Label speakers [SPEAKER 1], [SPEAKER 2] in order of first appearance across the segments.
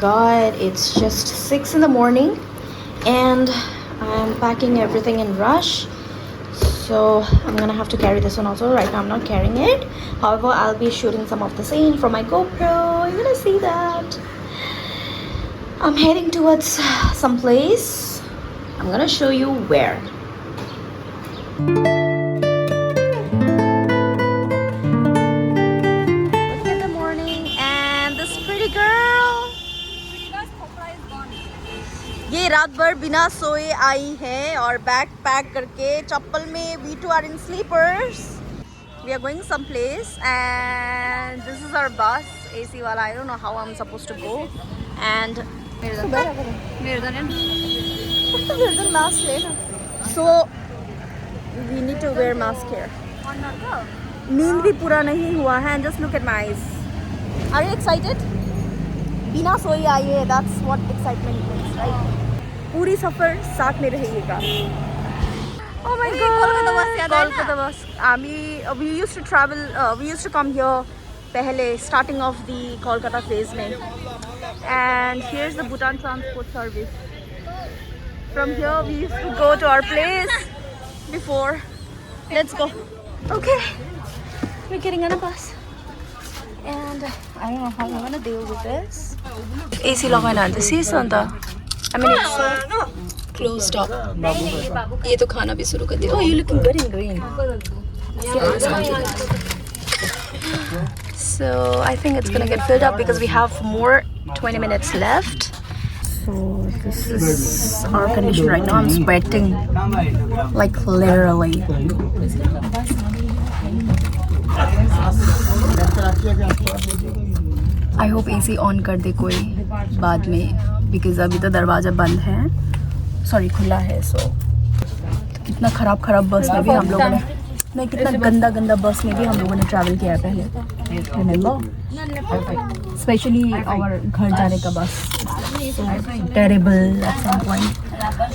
[SPEAKER 1] God, it's just 6 in the morning and I'm packing everything in rush. So I'm gonna have to carry this one also. Right now I'm not carrying it. However, I'll be shooting some of the scene from my GoPro. You're gonna see that. I'm heading towards some place. I'm gonna show you where. Look at the morning and this pretty girl. ये रात भर बिना सोए आई है और bag pack करके चप्पल में we two are in sleepers. We are going someplace and this is our bus AC wala. I don't know how I'm supposed to go and mask later. So we need to wear mask here. नींद भी पूरा नहीं हुआ है and just look at my eyes. Are you excited? बिना सोए आई है. That's what excitement means, right? पूरी सफर साथ में रहेगा. Oh my God! Kolkata bus. We used to travel. We used to come here. पहले starting of the Kolkata phase में. And here's the Bhutan transport service. From here we used to go to our place before. Let's go. Okay, we're getting on a bus. And I don't know how I'm gonna deal with this. AC लगाना है. This is on the. I mean it's so closed up. ये तो खाना भी शुरू कर दिया. Oh, you looking good in green. So I think it's gonna get filled up because we have more 20 minutes left. So this is our condition right now. I'm sweating, like literally. I hope AC on कर दे कोई बाद में because अभी तो दरवाजा बंद है. Sorry खुला है. So कितना खराब बस में भी हम लोगों ने नहीं कितना गंदा बस में भी हम लोगों ने ट्रैवल किया है पहले. Remember? Especially our घर जाने का बस. So terrible at some point.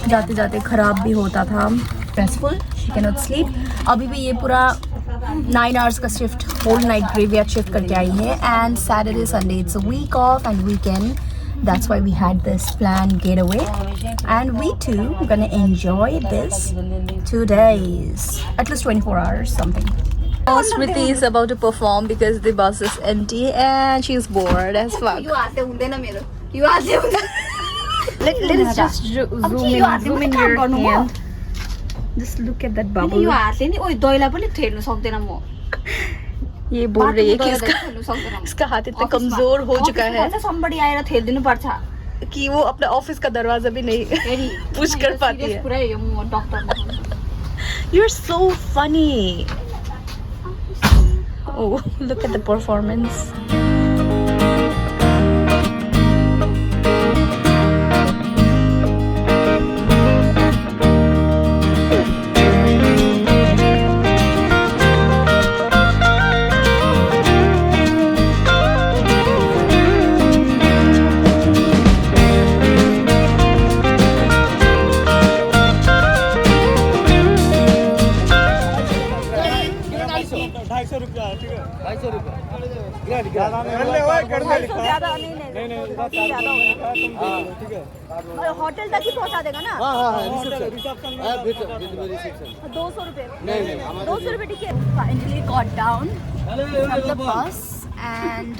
[SPEAKER 1] जाते खराब भी होता था. Stressful. She cannot sleep. अभी भी ये पूरा 9 hours का shift, whole night graveyard shift करके आई है. And Saturday, Sunday, it's a week off and weekend. That's why we had this planned getaway. And we too are gonna enjoy this 2 days. At least 24 hours, something. Smriti is about to perform because the bus is empty and she's bored as fuck. Let's just zoom in your hand. Just look at that bubble. ये बोल रही है कि इसका हाथ इतना कमजोर हो चुका है कि वो अपने ऑफिस का दरवाजा भी नहीं पुश कर पाती है. You're so funny. Oh, look at the performance. Hotel तक ही पहुंचा देगा ना. हाँ 200 रुपए. 200 रुपए ticket. Finally got down from the bus and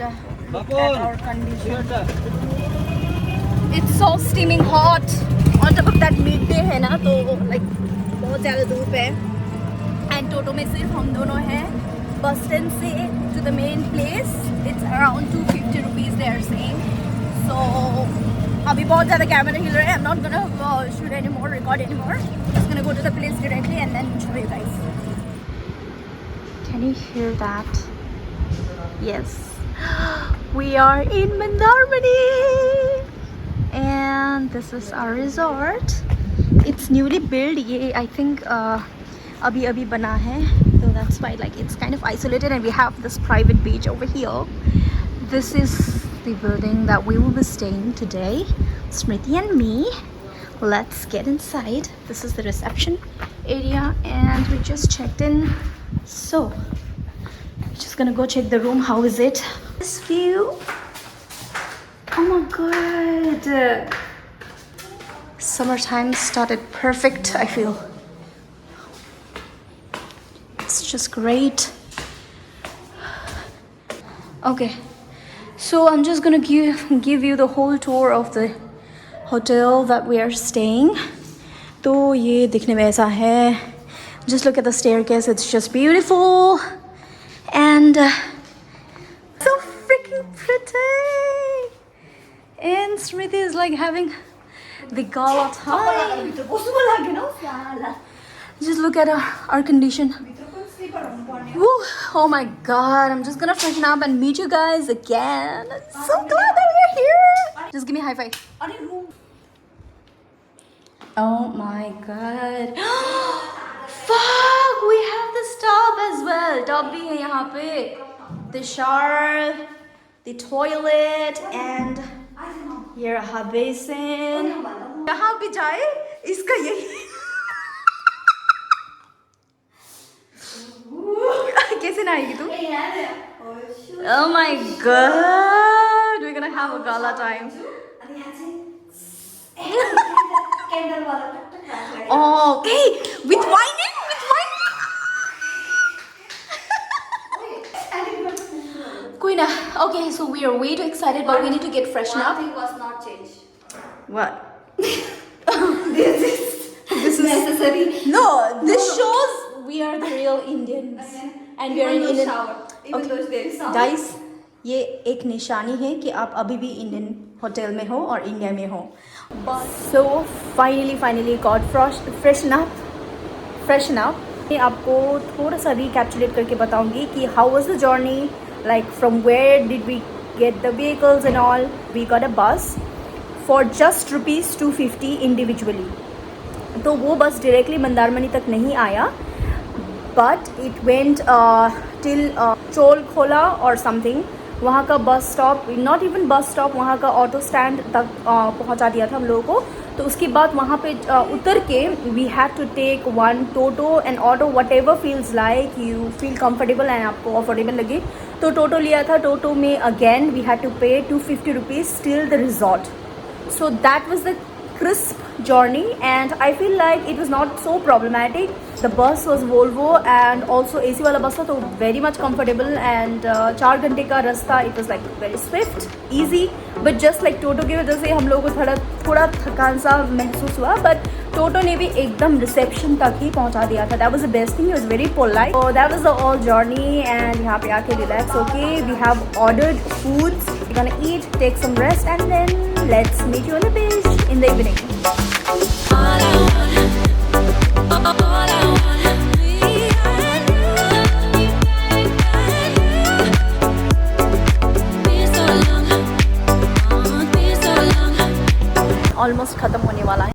[SPEAKER 1] look at our condition. It's so steaming hot. On top of that midday है ना तो like बहुत ज़्यादा धूप है. And टोटो में सिर्फ हम दोनों हैं. Bus stand से to the main place it's around 250 rupees they are saying. So अभी बहुत ज़्यादा कैमरा हिल रहा है. I'm not gonna shoot anymore, record anymore. Just gonna go to the place directly and then show you guys. Can you hear that? Yes. We are in Mandarmani and this is our resort. It's newly built. ये I think अभी बना है. So that's why like it's kind of isolated and we have this private beach over here. This is the building that we will be staying today, Smriti and me. Let's get inside. This is the reception area and we just checked in. So just gonna go check the room. How is it? This view. Oh my god. Summertime started perfect, I feel. It's just great. Okay, so I'm just gonna give you the whole tour of the hotel that we are staying. तो ये दिखने में ऐसा है. Just look at the staircase, it's just beautiful. And so freaking pretty. And Smriti is like having the gala time. Just look at our condition. Woo. Oh my god, I'm just gonna freshen up and meet you guys again. I'm so glad that we're here. Just give me a high five. Oh my god. Fuck, we have this tub as well. Tub bhi hai yahan pe. The shower, the toilet, and here a basin. Yahan bhi jaye, iska yahi. कैसे नहाएगी तू? Oh my god, we're gonna have a gala time. Oh, hey, with wine in, with wine in. Queen, okay, so we are way too excited, but we need to get freshened up.
[SPEAKER 2] One thing was not changed.
[SPEAKER 1] What?
[SPEAKER 2] This is necessary.
[SPEAKER 1] No, this shows we are the real Indians. And we are in Indian
[SPEAKER 2] shower. Even though there is shower.
[SPEAKER 1] Guys, ये एक निशानी है कि आप अभी भी Indian hotel में हो और इंडिया में हो. So finally got freshen up. मैं आपको थोड़ा सा recapitulate करके बताऊंगी कि how was the journey, like from where did we get the vehicles and all. We got a bus for just rupees 250 individually. तो वो बस डायरेक्टली मंदारमनी तक नहीं आया, but it went till Chola खोला or something. वहाँ का bus stop, not even bus stop, वहाँ का ऑटो स्टैंड तक पहुँचा दिया था हम लोगों को. तो उसके बाद वहाँ पे उतर के we had to take one toto and auto, whatever feels like you feel comfortable and आपको अफोर्डेबल लगे. तो टोटो लिया था. टोटो में अगेन वी हैड टू पे 250 rupees till the resort. So that was the crisp journey and I feel like it was not so problematic. The bus was Volvo and also AC वाला bus था, तो very much comfortable and 4 घंटे का रास्ता. It was like very swift, easy, but just like Toto की वजह से हम लोगों को थोड़ा थकान सा महसूस हुआ. But Toto ने भी एकदम reception तक ही पहुंचा दिया था. That was the best thing. He was very polite. So that was the all journey and यहाँ पे आके relax. Okay, we have ordered foods. We're gonna eat, take some rest and then let's meet you on the beach in the evening. Almost खत्म होने वाला है.